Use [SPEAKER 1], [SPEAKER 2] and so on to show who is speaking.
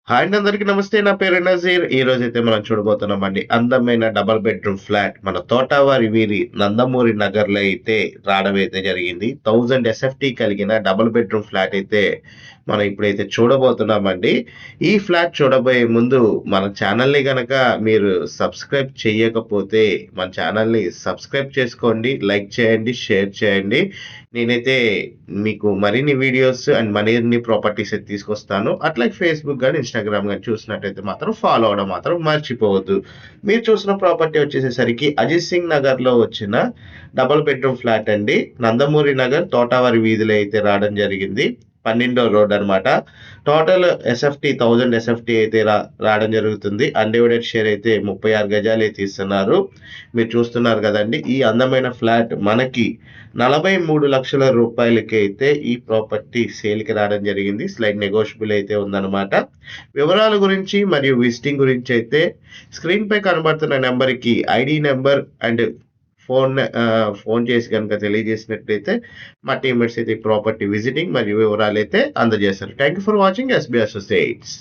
[SPEAKER 1] Hi అండి, అందరికీ నమస్తే. నా పేరు నజీర్. ఈరోజైతే మనం చూడబోతున్నామండి అందమైన డబుల్ బెడ్‌రూమ్ ఫ్లాట్ మన తోటవారి వీరి నందమూరి నగర్‌లో అయితే రావడం అయితే జరిగింది. 1000 ఎస్ఎఫ్‌టి కలిగిన డబుల్ బెడ్‌రూమ్ ఫ్లాట్ అయితే మనం ఇప్పుడైతే చూడబోతున్నామండి. ఈ ఫ్లాట్ చూడబోయే ముందు మన ఛానల్‌ని గనక మీరు సబ్స్క్రైబ్ చేయకపోతే మన ఛానల్‌ని సబ్స్క్రైబ్ చేసుకోండి, లైక్ చేయండి, షేర్ చేయండి. నేనైతే మీకు మరిన్ని వీడియోస్ అండ్ మరిన్ని ప్రాపర్టీస్ అయితే తీసుకొస్తాను. అట్లాగే ఫేస్‌బుక్ గాని, ఇన్‌స్టాగ్రామ్ గాని చూసినట్టయితే మాత్రం ఫాలో అవ్వడం మాత్రం మర్చిపోవద్దు. మీరు చూసిన ప్రాపర్టీ వచ్చేసేసరికి అజిత్ సింగ్ నగర్‌లో వచ్చిన డబుల్ బెడ్‌రూమ్ ఫ్లాట్ అండి. నందమూరి నగర్, తోటావారి వీధిలో అయితే రావడం జరిగింది. 12వ రోడ్ అన్నమాట. టోటల్ ఎస్ఎఫ్‌టి 1000 ఎస్ఎఫ్‌టి అయితే రావడం జరుగుతుంది. అన్‌డివైడెడ్ షేర్ అయితే 36 గజాలైతే ఇస్తున్నారు. మీరు చూస్తున్నారు గదండీ! ఈ అందమైన ఫ్లాట్ మనకి 43,00,000 రూపాయలకైతే ఈ ప్రాపర్టీ సేల్‌కి రావడం జరిగింది. స్లైడ్ నెగోషియబుల్ అయితే ఉందన్నమాట. వివరాల గురించి మరియు విజిటింగ్ గురించైతే స్క్రీన్‌పై కనబడుతున్న నంబర్‌కి ఐడీ నంబర్ అండ్ ఫోన్ చేసి గనుక తెలియజేసినట్లయితే మా టీమ్‌మేట్స్ అయితే ఈ ప్రాపర్టీ విజిటింగ్ మరియు వివరాలైతే అందజేస్తారు. Thank you for watching SB associates.